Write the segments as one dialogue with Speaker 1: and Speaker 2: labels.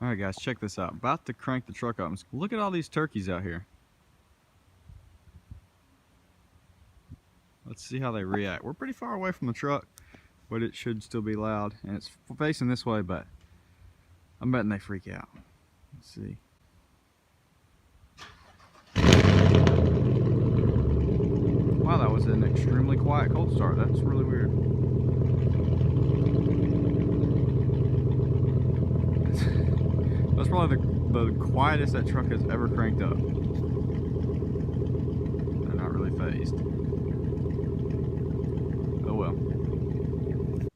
Speaker 1: Alright guys, check this out. About to crank the truck up. Look at all these turkeys out here. Let's see how they react. We're pretty far away from the truck, but it should still be loud. And it's facing this way, but I'm betting they freak out. Let's see. Wow, that was an extremely quiet cold start. That's really weird. That's probably the quietest that truck has ever cranked up. They're not really phased. Oh well.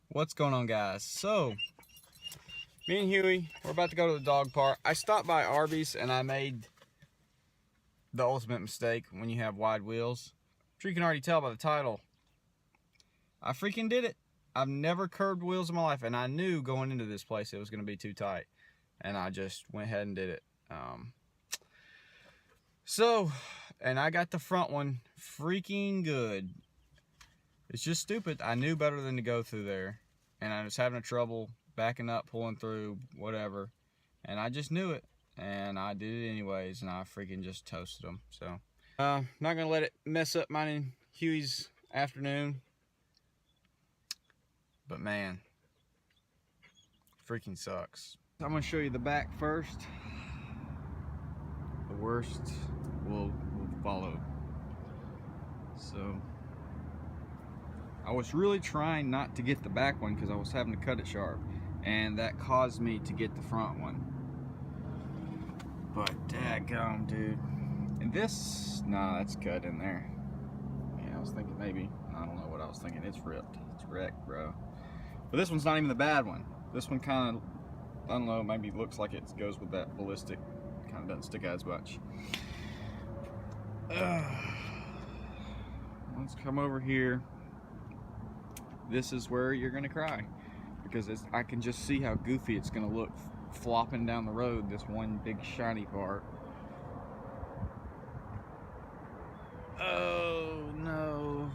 Speaker 1: What's going on, guys? So, me and Huey, we're about to go to the dog park. I stopped by Arby's and I made the ultimate mistake when you have wide wheels. I'm sure you can already tell by the title. I freaking did it. I've never curbed wheels in my life, and I knew going into this place it was going to be too tight. And I just went ahead and did it. And I got the front one freaking good. It's just stupid. I knew better than to go through there. And I was having trouble backing up, pulling through, whatever. And I just knew it. And I did it anyways, and I freaking just toasted them. So, not going to let it mess up mine and Huey's afternoon. But man, freaking sucks. I'm going to show you the back first. The worst will follow. So, I was really trying not to get the back one because I was having to cut it sharp. And that caused me to get the front one. But daggum, dude. And this, nah, that's cut in there. Yeah, I was thinking maybe, I don't know what I was thinking. It's ripped. It's wrecked, bro. But this one's not even the bad one. This one kind of, I don't know, maybe looks like it goes with that ballistic. Kind of doesn't stick out as much. Let's come over here. This is where you're gonna cry, because I can just see how goofy it's gonna look flopping down the road, this one big shiny part. Oh no,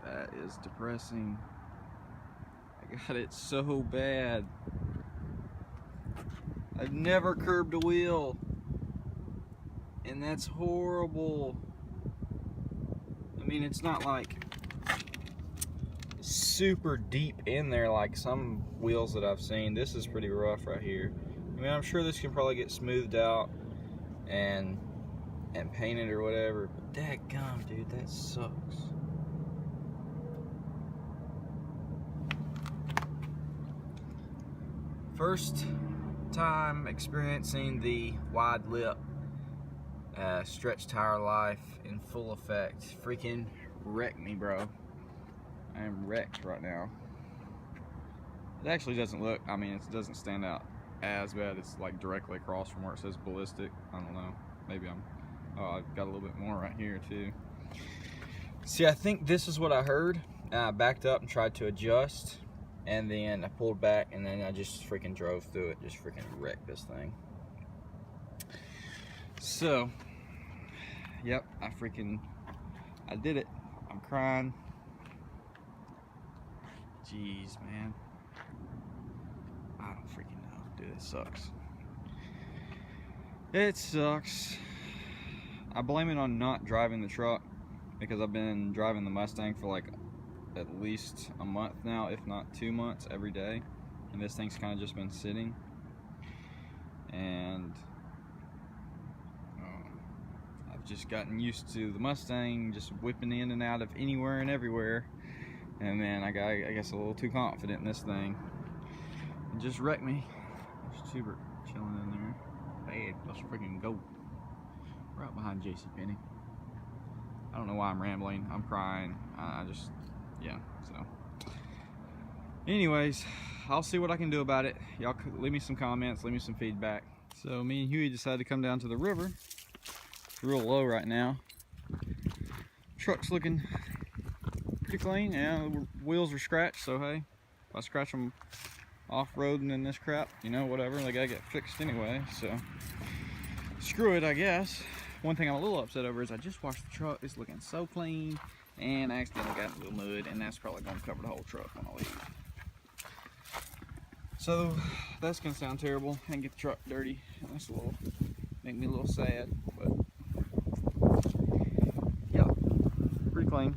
Speaker 1: that is depressing. I got it so bad. I've never curbed a wheel, and that's horrible. I mean, it's not like super deep in there like some wheels that I've seen. This is pretty rough right here. I mean, I'm sure this can probably get smoothed out and painted or whatever, but dadgum, dude, that sucks. First time experiencing the wide lip stretch tire life in full effect. Freaking wrecked me, bro. I am wrecked right now. It actually doesn't look, I mean, it doesn't stand out as bad. It's like directly across from where it says ballistic. I don't know, maybe I've got a little bit more right here too. See, I think this is what I heard. I backed up and tried to adjust, and then I pulled back, and then I just freaking drove through it. Just freaking wrecked this thing. So, yep, I did it. I'm crying. Jeez, man. I don't freaking know. Dude, it sucks. It sucks. I blame it on not driving the truck, because I've been driving the Mustang for like at least a month now, if not 2 months, every day. And this thing's kind of just been sitting. And I've just gotten used to the Mustang just whipping in and out of anywhere and everywhere. And then I got, I guess, a little too confident in this thing. It just wrecked me. There's Tubert chilling in there. Bad. Let's freaking go. Right behind JCPenney. I don't know why I'm rambling. I'm crying. I just, yeah, so. Anyways, I'll see what I can do about it. Y'all leave me some comments, leave me some feedback. So me and Huey decided to come down to the river. It's real low right now. Truck's looking pretty clean. Yeah, the wheels are scratched, so hey, if I scratch them off-roading in this crap, you know, whatever, they gotta get fixed anyway, so screw it, I guess. One thing I'm a little upset over is I just washed the truck. It's looking so clean, and I accidentally got a little mud, and that's probably gonna cover the whole truck when I leave. So that's gonna sound terrible and get the truck dirty. That's a little, make me a little sad, but yeah, pretty clean.